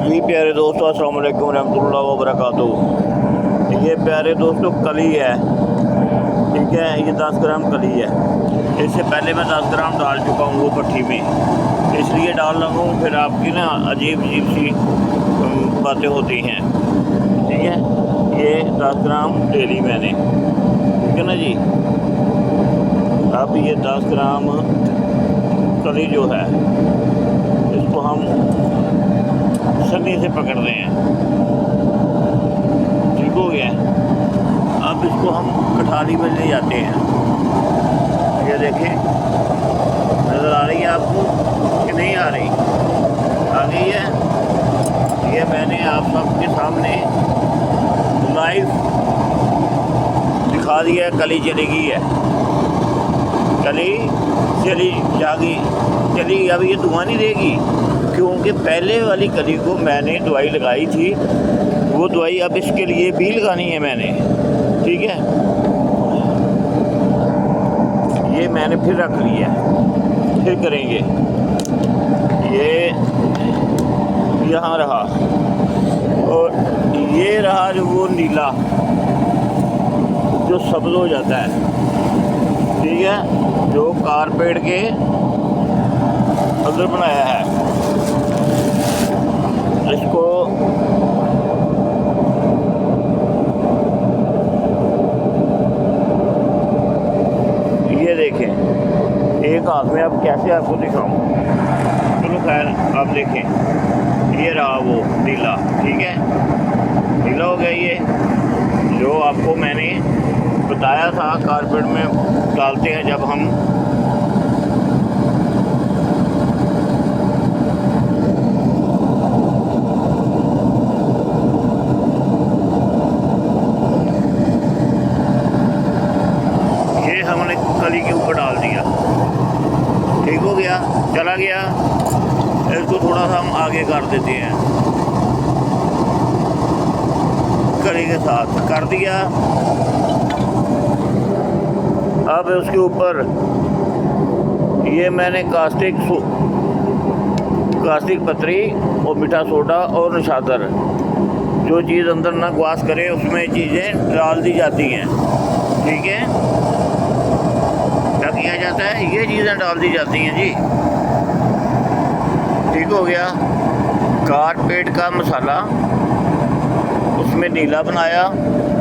जी प्यारे दोस्तों, अस्सलाम वालेकुम रहमतुल्लाहि व बरकातुहू। ये प्यारे दोस्तों कली है, ठीक है। ये 10 ग्राम कली है। इससे पहले मैं 10 ग्राम डाल चुका हूँ वो भट्टी में, इसलिए डाल रहा हूँ। फिर आपकी ना अजीब अजीब सी बातें होती हैं, ठीक है। ये 10 ग्राम ले ली मैंने, ठीक है ना जी। अब ये 10 ग्राम कली जो है इसको हम सन्नी से पकड़ रहे हैं, ठीक हो गया। अब इसको हम कठारी में ले जाते हैं। ये देखें, नज़र आ रही है आपको कि नहीं आ रही? आ गई है। ये मैंने आप सबके सामने लाइव दिखा दिया। कली चली गई है, कली चली जागी चली। अब ये धुआं नहीं देगी, क्योंकि पहले वाली कली को मैंने दवाई लगाई थी। वो दवाई अब इसके लिए भी लगानी है मैंने, ठीक है। ये मैंने फिर रख लिया, फिर करेंगे। ये यहाँ रहा, और ये रहा जो वो नीला जो सब्ज़ हो जाता है, ठीक है, जो कारपेट के अंदर बनाया है। इसको ये देखें, एक हाथ में अब कैसे आपको दिखाऊं। चलो खैर, आप देखें, ये रहा वो नीला, ठीक है। नीला हो गया ये, जो आपको मैंने बताया था कारपेट में डालते हैं जब हम हमने कली के ऊपर डाल दिया, ठीक हो गया, चला गया। इसको थोड़ा सा हम आगे कर देते हैं, कली के साथ कर दिया। अब उसके ऊपर ये मैंने कास्टिक पत्री और मीठा सोडा और नशातर, जो चीज़ अंदर ना ग्वास करे उसमें चीज़ें डाल दी जाती हैं, ठीक है। क्या किया जाता है? ये चीज़ें डाल दी जाती हैं जी, ठीक हो गया। कारपेट का मसाला उसमें नीला बनाया,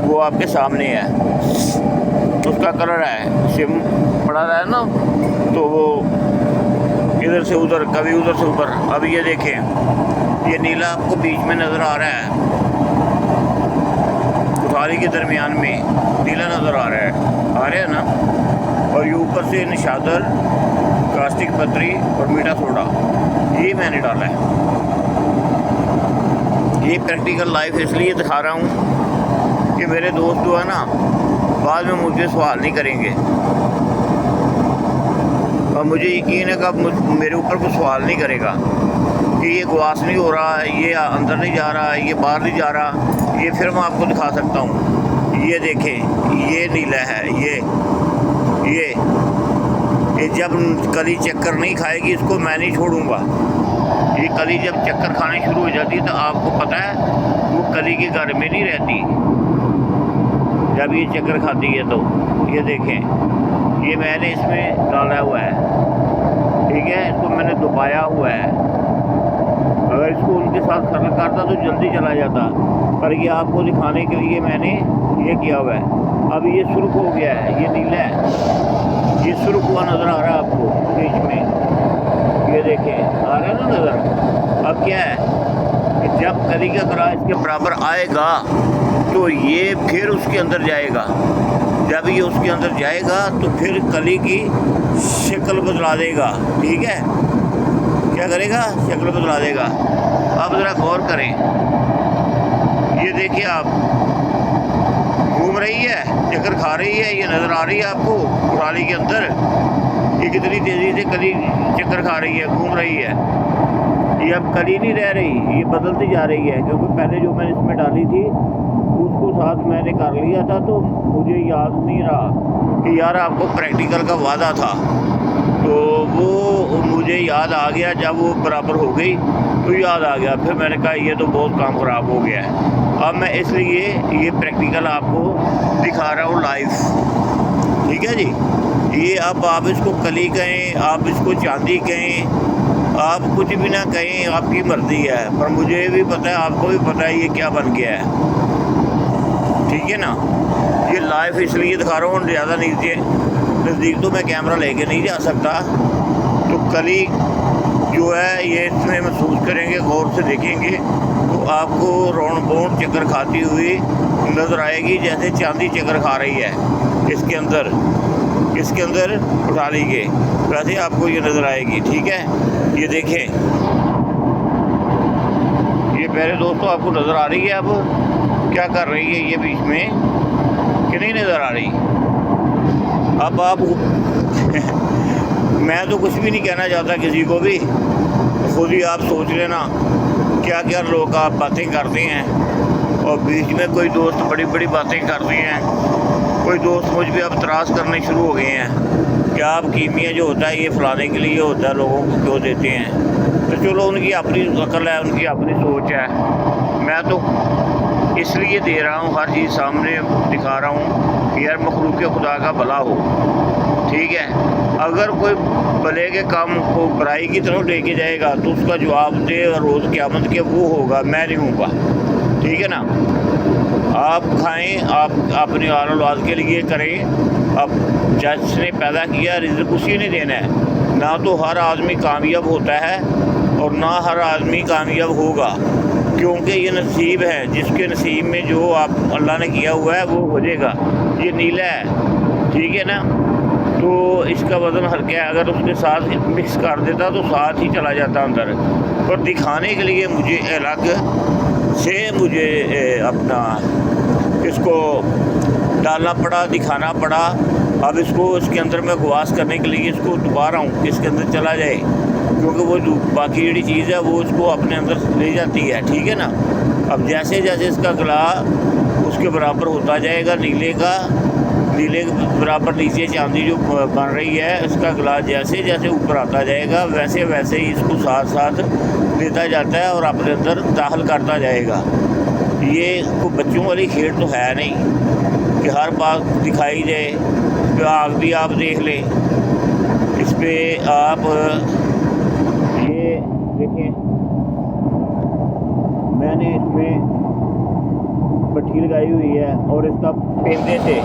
वो आपके सामने है। उसका कलर है सिम पड़ा रहा है ना, तो वो इधर से उधर, कभी उधर से ऊपर। अब ये देखें, ये नीला आपको बीच में नज़र आ रहा है, कुठारी के दरमियान में नीला नज़र आ रहा है ना। और ये ऊपर से निशादर, कास्टिक पत्री और मीठा सोडा, ये मैंने डाला है। ये प्रैक्टिकल लाइफ इसलिए दिखा रहा हूँ कि मेरे दोस्त जो है ना, बाद में मुझे सवाल नहीं करेंगे, और मुझे यकीन है कि अब मेरे ऊपर कोई सवाल नहीं करेगा कि ये ग्वास नहीं हो रहा है, ये अंदर नहीं जा रहा है, ये बाहर नहीं जा रहा। ये फिर मैं आपको दिखा सकता हूँ। ये देखें, ये नीला है। ये जब कली चक्कर नहीं खाएगी, इसको मैं नहीं छोड़ूंगा। ये कली जब चक्कर खाने शुरू हो जाती है तो आपको पता है वो कली के घर में नहीं रहती, जब ये चक्कर खाती है। तो ये देखें, ये मैंने इसमें डाला हुआ है, ठीक है। इसको मैंने दबाया हुआ है। अगर इसको उनके साथ खत्म करता तो जल्दी चला जाता, पर ये आपको दिखाने के लिए मैंने ये किया हुआ है। अब ये सुर्ख हो गया है, ये नीला है, ये सुर्ख हुआ नज़र आ रहा है आपको बीच में। ये देखें, आ रहा है ना नज़र। अब क्या है कि जब कली का करा इसके बराबर आएगा तो ये फिर उसके अंदर जाएगा। जब ये उसके अंदर जाएगा तो फिर कली की शक्ल बदला देगा, ठीक है। क्या करेगा? शक्ल बदला देगा। अब ज़रा गौर करें, ये देखिए, आप घूम रही है, चक्कर खा रही है, ये नज़र आ रही है आपको कुठारी के अंदर। ये कितनी तेज़ी से कली चक्कर खा रही है, घूम रही है। ये अब कली नहीं रह रही, ये बदलती जा रही है, क्योंकि पहले जो मैंने इसमें डाली थी उसको साथ मैंने कर लिया था, तो मुझे याद नहीं रहा कि यार आपको प्रैक्टिकल का वादा था। तो वो मुझे याद आ गया जब वो बराबर हो गई तो याद आ गया। फिर मैंने कहा ये तो बहुत काम ख़राब हो गया है। अब मैं इसलिए ये प्रैक्टिकल आपको दिखा रहा हूँ लाइव, ठीक है जी। ये अब आप इसको कली कहें, आप इसको चांदी कहें, आप कुछ भी ना कहें, आपकी मर्ज़ी है। पर मुझे भी पता है, आपको भी पता है ये क्या बन गया है, ठीक है ना। ये लाइव इसलिए दिखा रहा हूँ, ज़्यादा नीचे नज़दीक तो मैं कैमरा लेके नहीं जा सकता। तो कली जो है ये इसमें महसूस करेंगे, गौर से देखेंगे तो आपको राउंड बाउंड चक्कर खाती हुई नज़र आएगी, जैसे चांदी चक्कर खा रही है। इसके अंदर उठा लीजिए, वैसे आपको ये नज़र आएगी, ठीक है। ये देखें, ये प्यारे दोस्तों आपको नज़र आ रही है अब क्या कर रही है ये बीच में, कि नहीं नज़र आ रही। अब आप मैं तो कुछ भी नहीं कहना चाहता किसी को भी, खुद ही आप सोच लेना क्या क्या लोग आप बातें करते हैं। और बीच में कोई दोस्त बड़ी बड़ी बातें करते हैं, कोई दोस्त मुझ पर अब तराश करने शुरू हो गए हैं कि आप कीमिया जो होता है ये फलाने के लिए होता है, लोगों को क्यों देते हैं। तो चलो उनकी अपनी अकल है, उनकी अपनी सोच है। मैं तो इसलिए दे रहा हूँ, हर चीज़ सामने दिखा रहा हूँ कि यार मखलूक खुदा का भला हो, ठीक है। अगर कोई भले के काम को बुराई की तरफ लेके जाएगा तो उसका जवाब दे रोज़ क़यामत के वो होगा, मैं नहीं हूँगा, ठीक है ना। आप खाएं, आप अपनी औलाद के लिए करें। अब जिसने पैदा किया रिज़्क़ उसी ने देना है। ना तो हर आदमी कामयाब होता है और ना हर आदमी कामयाब होगा, क्योंकि ये नसीब है। जिसके नसीब में जो आप अल्लाह ने किया हुआ है वो हो जाएगा। ये नीला है, ठीक है ना, तो इसका वज़न हल्का है, अगर उसके साथ मिक्स कर देता तो साथ ही चला जाता अंदर। पर दिखाने के लिए मुझे अलग से अपना इसको डालना पड़ा, दिखाना पड़ा। अब इसको इसके अंदर मैं गुवास करने के लिए इसको डुबा रहा हूँ कि इसके अंदर चला जाए, क्योंकि वो बाकी जड़ी चीज़ है वो इसको अपने अंदर ले जाती है, ठीक है ना। अब जैसे जैसे इसका गला उसके बराबर होता जाएगा, नीले के बराबर नीचे चांदी जो बन रही है, इसका गला जैसे जैसे ऊपर आता जाएगा वैसे वैसे ही इसको साथ साथ देता जाता है और अपने अंदर दाखिल करता जाएगा। ये कोई बच्चों वाली खेल तो है नहीं कि हर बात दिखाई जाए। इस पर आग भी आप देख लें, इस पर आप ये देखें, मैंने इसमें भट्टी लगाई हुई है और इसका पेंदे से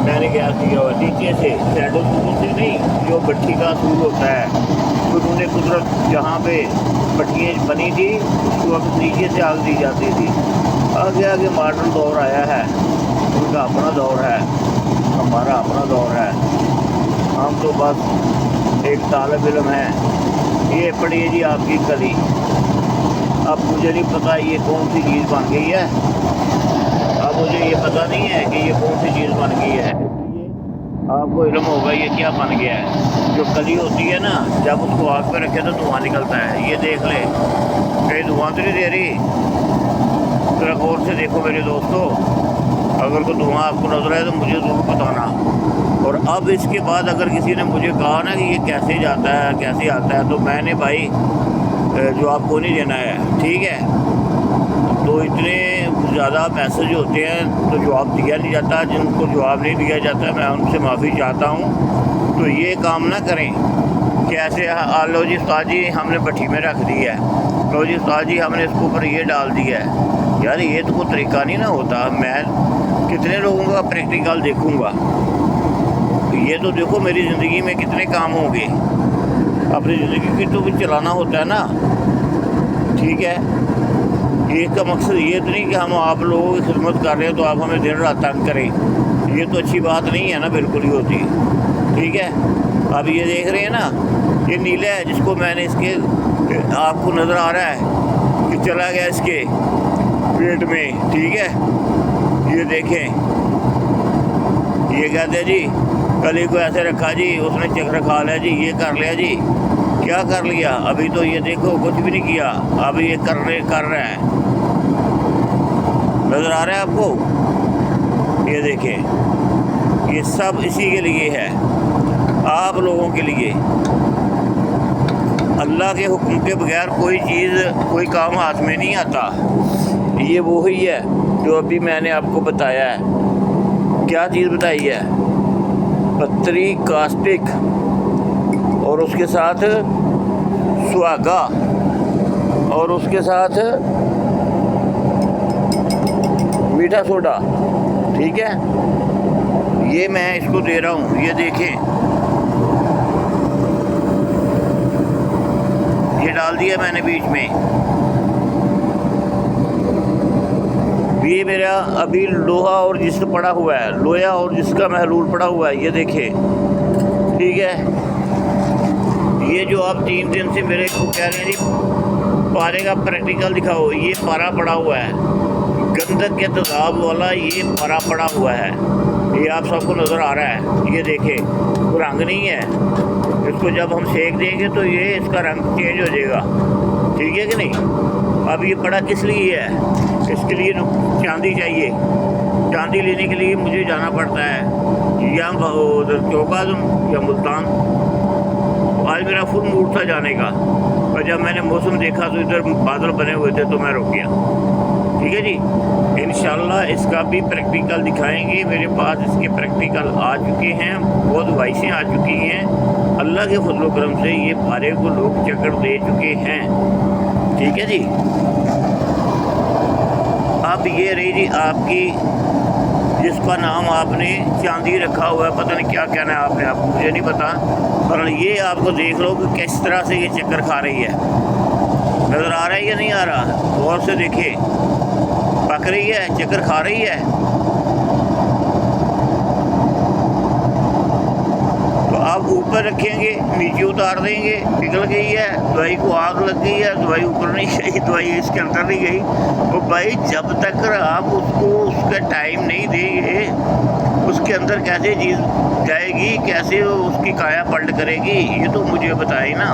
मैंने गैस दिया हुआ, नीचे से शैडो से नहीं, जो भट्टी का सूर होता है तो उन्होंने कुदरत जहाँ पे भट्टियाँ बनी थी उसको अब नीचे से आग दी जाती थी। आगे आगे मॉडर्न दौर आया है, उनका अपना दौर है, हमारा अपना दौर है। हम तो बस एक तालिब इल्म है। ये पढ़िए जी आपकी कली। अब मुझे नहीं पता ये कौन सी चीज़ बन गई है, अब मुझे ये पता नहीं है कि ये कौन सी चीज़ बन गई है, इसलिए आपको इल्म होगा ये क्या बन गया है। जो कली होती है ना, जब उसको आग पे रखे तो धुआं निकलता है। ये देख ले, कहीं धुआं तो नहीं दे रही, जरा गौर से देखो मेरे दोस्तों। अगर कोई धुआं आपको नजर आए तो मुझे ज़रूर बताना। और अब इसके बाद अगर किसी ने मुझे कहा ना कि ये कैसे जाता है कैसे आता है, तो मैंने भाई जवाब को नहीं देना है, ठीक है। तो इतने ज़्यादा मैसेज होते हैं तो जवाब दिया नहीं जाता। जिनको जवाब नहीं दिया जाता मैं उनसे माफ़ी चाहता हूँ। तो ये काम ना करें कि ऐसे लो जी उस्ताद जी हमने भट्टी में रख दी है, लो जी उस्ताद जी हमने इसके ऊपर ये डाल दिया है। यार ये तो कोई तरीका नहीं ना होता। मैं कितने लोगों का प्रैक्टिकल देखूँगा। ये तो देखो मेरी ज़िंदगी में कितने काम होंगे, अपनी ज़िंदगी की तो भी चलाना होता है ना, ठीक है। ये का मकसद ये तो नहीं कि हम आप लोगों की खिदमत कर रहे हैं तो आप हमें दिन रात तंग करें, ये तो अच्छी बात नहीं है ना, बिल्कुल ही होती, ठीक है। अब ये देख रहे हैं ना, ये नीला है जिसको मैंने इसके आपको नज़र आ रहा है कि चला गया इसके पेट में, ठीक है। ये देखें, ये कहते हैं जी कली को ऐसे रखा जी, उसने चक्र खा लिया जी, ये कर लिया जी। क्या कर लिया? अभी तो ये देखो कुछ भी नहीं किया, अभी ये कर रहे हैं। नज़र आ रहा है आपको? ये देखें, ये सब इसी के लिए है, आप लोगों के लिए। अल्लाह के हुक्म के बगैर कोई चीज़ कोई काम हाथ में नहीं आता। ये वही है जो अभी मैंने आपको बताया है। क्या चीज़ बताई है? पत्तरी, कास्टिक और उसके साथ सुहागा और उसके साथ मीठा सोडा। ठीक है, ये मैं इसको दे रहा हूँ। ये देखें, ये डाल दिया मैंने बीच में। ये मेरा अभी लोहा और जिस्म पड़ा हुआ है, लोहा और जिसका महलूल पड़ा हुआ है, ये देखें। ठीक है, ये जो आप 3 दिन से मेरे को कह रहे हैं जी पारे का प्रैक्टिकल दिखाओ, ये पारा पड़ा हुआ है, गंधक के तेजाब वाला ये पारा पड़ा हुआ है। ये आप सबको नज़र आ रहा है। ये देखें, वो रंग नहीं है। इसको जब हम सेक देंगे तो ये इसका रंग चेंज हो जाएगा। ठीक है कि नहीं? अब ये पड़ा किस लिए है? इसके लिए चांदी चाहिए। चांदी लेने के लिए मुझे जाना पड़ता है या उधर चौकाज़म या मुल्तान। आज मेरा फुल मूड था जाने का, और जब मैंने मौसम देखा तो इधर बादल बने हुए थे तो मैं रुक गया। ठीक है जी, इंशाल्लाह इसका भी प्रैक्टिकल दिखाएंगे। मेरे पास इसके प्रैक्टिकल आ चुके हैं, बहुत वाइसें आ चुकी हैं। अल्लाह के फजल व करम से ये पारे को लोग चक्कर दे चुके हैं। ठीक है जी, अब ये रही जी आपकी, जिसका नाम आपने चांदी रखा हुआ है, पता नहीं क्या कहना है आपने, आप मुझे नहीं पता, पर ये आपको देख लो कि किस तरह से ये चक्कर खा रही है। नज़र आ रहा है या नहीं आ रहा? गौर से देखिए, पक रही है, चक्कर खा रही है। तो आप ऊपर रखेंगे, नीचे उतार देंगे, पिघल गई है, दवाई को आग लग गई है, दवाई ऊपर नहीं गई, दवाई इसके अंदर नहीं गई। तो भाई जब तक आप उसको उसका टाइम नहीं देंगे, उसके अंदर कैसे चीज़ जाएगी, कैसे उसकी काया पलट करेगी, ये तो मुझे बताए ना।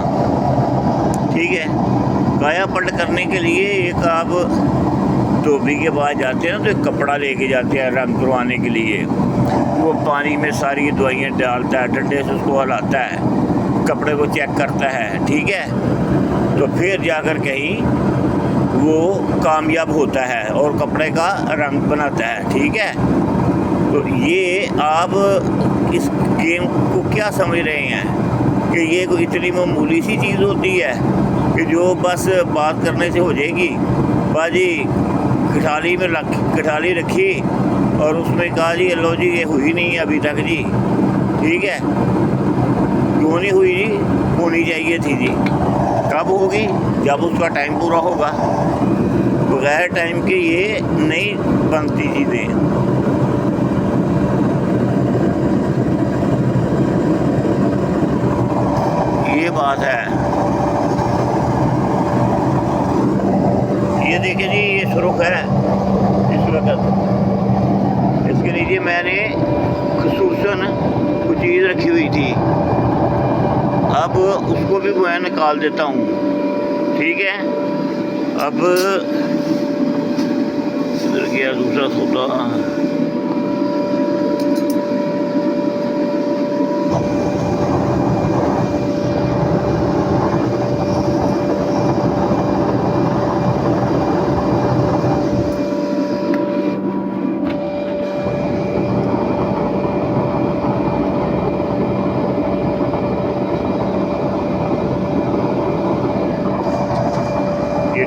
ठीक है, काया पलट करने के लिए एक आप धोबी के पास जाते हैं तो एक कपड़ा लेके जाते हैं रंग करवाने के लिए। वो पानी में सारी दवाइयाँ डालता है, डंडे से उसको हलाता है, कपड़े को चेक करता है। ठीक है, तो फिर जाकर कहीं वो कामयाब होता है और कपड़े का रंग बनाता है। ठीक है, तो ये आप इस गेम को क्या समझ रहे हैं कि ये कोई इतनी मामूली सी चीज़ होती है कि जो बस बात करने से हो जाएगी? बाजी कठाली रखी और उसमें कहा जी लो जी ये हुई नहीं अभी तक जी। ठीक है, क्यों नहीं हुई जी? होनी चाहिए थी जी। कब होगी? जब उसका टाइम पूरा होगा। बगैर टाइम के ये नहीं बनती चीज़ें। ये बात है। ये देखिए जी, ये सुर्ख है इस वक्त। इसके नीचे मैंने खसूसन कुछ चीज़ रखी हुई थी, अब उसको भी मैं निकाल देता हूँ। ठीक है, अब इधर गया दूसरा सोता।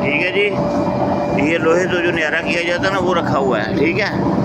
ठीक है जी, ये लोहे तो जो न्यारा किया जाता है ना वो रखा हुआ है। ठीक है,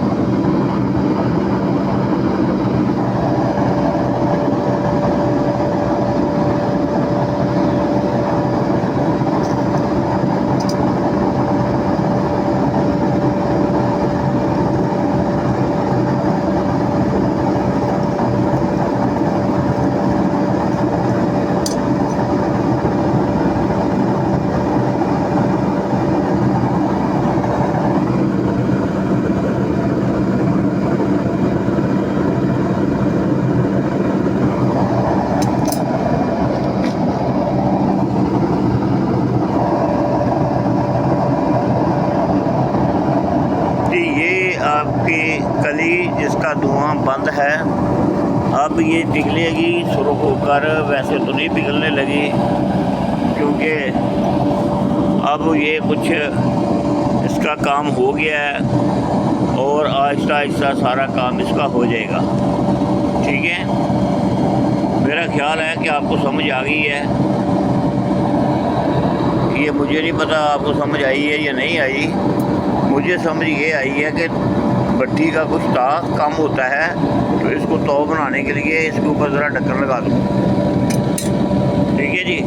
आपकी कली जिसका धुआं बंद है, अब ये पिघलेगी सुर्ख होकर। वैसे तो नहीं पिघलने लगी, क्योंकि अब ये कुछ इसका काम हो गया है और आहिस्ता आहिस्ता सारा काम इसका हो जाएगा। ठीक है, मेरा ख्याल है कि आपको समझ आ गई है। ये मुझे नहीं पता आपको समझ आई है या नहीं आई। मुझे समझ ये आई है कि भट्टी का कुछ काम होता है तो इसको तौ बनाने के लिए इसके ऊपर ज़रा ढक्कन लगा दो। ठीक है जी।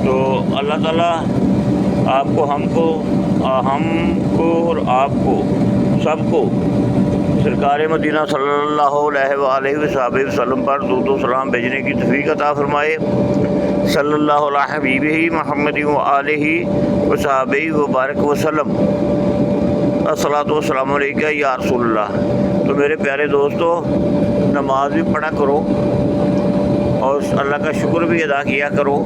तो अल्लाह ताला आपको हमको और आपको सबको सरकार मदीना सल्लल्लाहु अलैहि वसल्लम पर दुरूद व सलाम भेजने की तौफीक अता फरमाए। सल्लल्लाहु अला हबीबिही मुहम्मद व आलिही व सहाबिही व बारक वसल्लम। अस्सलातु वस्सलामु अलैका या रसूलल्लाह। तो मेरे प्यारे दोस्तों, नमाज भी पढ़ा करो और अल्लाह का शुक्र भी अदा किया करो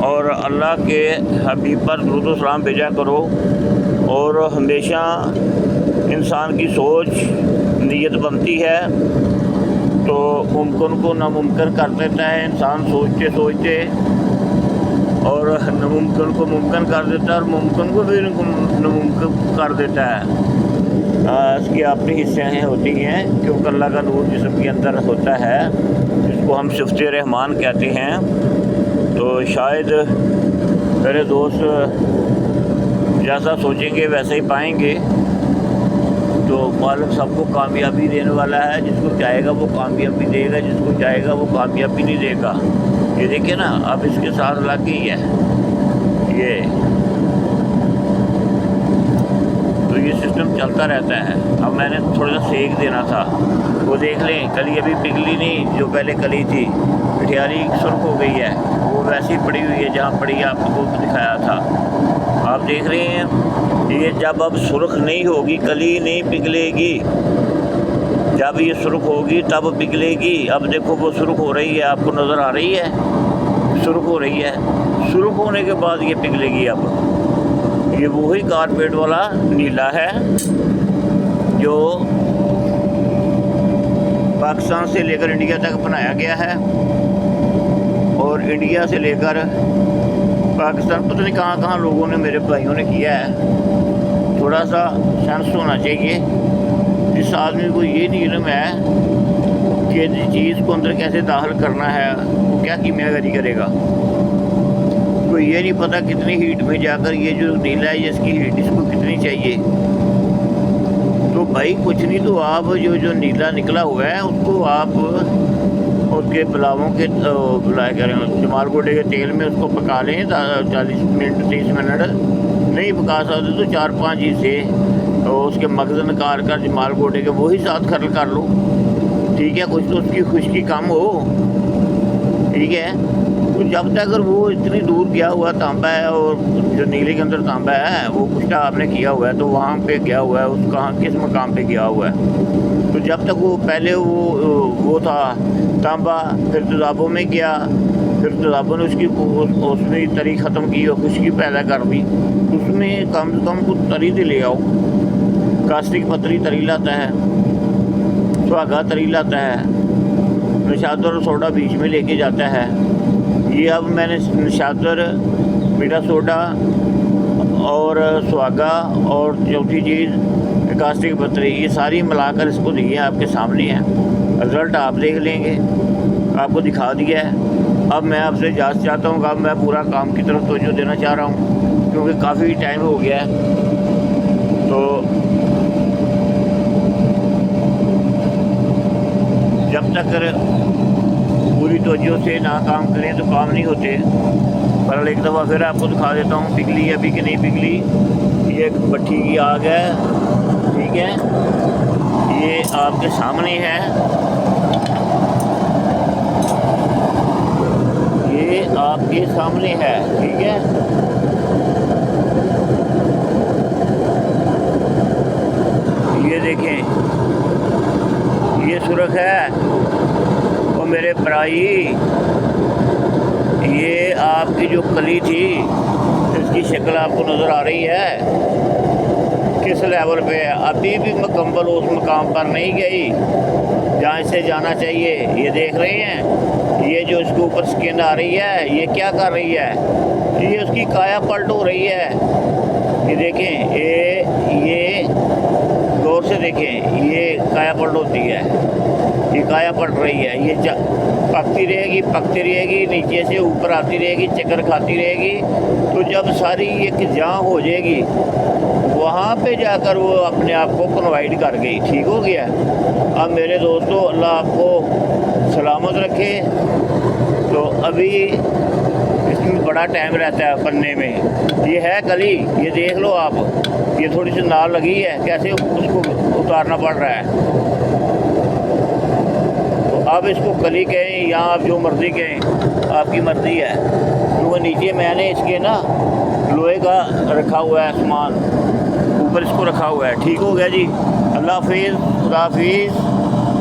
और अल्लाह के हबीब पर दुरूद व सलाम भेजा करो। और हमेशा इंसान की सोच नीयत बनती है तो मुमकिन को नामुमकिन कर देता है इंसान सोचते सोचते, और नामुमकिन को मुमकिन कर देता है और मुमकिन को भी नामुमकिन कर देता है। इसकी अपनी हिस्सें होती हैं क्योंकि अल्लाह का नूर जिस्म के अंदर होता है, जिसको हम सिफ़त रहमान कहते हैं। तो शायद मेरे दोस्त जैसा सोचेंगे वैसे ही पाएंगे। तो मालिक सबको कामयाबी देने वाला है, जिसको चाहेगा वो कामयाबी देगा, जिसको चाहेगा वो कामयाबी नहीं देगा। ये देखिए ना, अब इसके साथ लग गई है ये, तो ये सिस्टम चलता रहता है। अब मैंने थोड़ा सा सेक देना था, वो देख लें कली अभी पिघली नहीं, जो पहले कली थी मिठाई सुर्ख हो गई है, वो वैसी पड़ी हुई है जहाँ पड़ी आपको दिखाया था। आप देख रहे हैं ये जब अब सुर्ख नहीं होगी, कली नहीं पिघलेगी, जब ये सुर्ख होगी तब पिघलेगी। अब देखो वो सुर्ख हो रही है, आपको नज़र आ रही है, सुर्ख हो रही है। सुर्ख होने के बाद ये पिघलेगी। अब ये वही कारपेट वाला नीला है जो पाकिस्तान से लेकर इंडिया तक बनाया गया है, और इंडिया से लेकर पाकिस्तान पता नहीं कहाँ कहाँ लोगों ने, मेरे भाइयों ने किया है। थोड़ा सा सेंस होना चाहिए। जिस आदमी को ये नहीं इल्म है कि चीज़ को अंदर कैसे दाखिल करना है, वो क्या कीमियागरी करेगा। तो ये नहीं पता कितनी हीट में जाकर ये जो नीला है इसकी हीट इसको कितनी चाहिए। तो भाई कुछ नहीं, तो आप जो नीला निकला हुआ है उसको आप उसके पुलावों के बुलाए करें, जमाल गोटे के तेल में उसको पका लें 40 मिनट 30 मिनट। नहीं पका सकते तो 4-5 हिस्से तो उसके मगज़ निकाल कर जमाल गोटे के वही साथ खरल कर लो। ठीक है, कुछ तो उसकी खुश्की कम हो। ठीक है, तो जब तक अगर वो इतनी दूर गया हुआ तांबा है और जो नीले के अंदर तांबा है वो कुछ आपने किया हुआ है, तो वहाँ पे गया हुआ है, उस कहाँ किस मकाम पे गया हुआ है। तो जब तक वो पहले वो था तांबा, फिर तेज़ाबों में गया, फिर तेज़ाबों ने उसमें तरी ख़त्म की और खुश्की पैदा कर दी। उसमें कम से कम कुछ तरी से ले आओ। कास्टिक पतरी तरी लाता है, सुहागा तरी लाता है, निशातर और सोडा बीच में लेके जाता है। ये अब मैंने निशातर, मीठा सोडा और सुहागा और चौथी चीज़ कास्टिक पतरी, ये सारी मिलाकर इसको दी है, आपके सामने है। रिज़ल्ट आप देख लेंगे, आपको दिखा दिया है। अब मैं आपसे इजाज़त चाहता हूँ, अब मैं पूरा काम की तरफ तवज्जो देना चाह रहा हूँ क्योंकि काफ़ी टाइम हो गया है। तो जब तक पूरी तवज्जो से ना काम करें तो काम नहीं होते। पर एक दफ़ा फिर आपको दिखा देता हूँ पिघली अभी कि नहीं पिघली। ये भट्टी की आग है, ठीक है, ये आपके सामने है, ये आपके सामने है, ठीक है। ये देखें, ये सुर्ख है। और मेरे भाई, ये आपकी जो कली थी इसकी शक्ल आपको नज़र आ रही है। किस लेवल पे है, अभी भी मुकम्मल उस मुकाम पर नहीं गई जहाँ से जाना चाहिए। ये देख रहे हैं, ये जो इसके ऊपर स्किन आ रही है, ये क्या कर रही है, ये उसकी काया पलट हो रही है। ये देखें, ये गौर से देखें, ये काया पलट होती है, ये काया पलट रही है। ये पकती रहेगी, नीचे से ऊपर आती रहेगी, चक्कर खाती रहेगी। तो जब सारी एक जहाँ हो जाएगी, वहाँ पे जाकर वो अपने आप को कन्वाइड कर गई, ठीक हो गया। अब मेरे दोस्तों, अल्लाह आपको सलामत रखे। तो अभी इसमें बड़ा टाइम रहता है बनने में। ये है कली, ये देख लो आप, ये थोड़ी सी नाल लगी है, कैसे उसको उतारना पड़ रहा है। तो अब इसको कली कहें या आप जो मर्ज़ी कहें, आपकी मर्ज़ी है। क्योंकि नीचे मैंने इसके ना लोहे का रखा हुआ है सामान, ऊपर इसको रखा हुआ है। ठीक हो गया जी। अल्लाह हाफिज़, खुदा हाफिज़।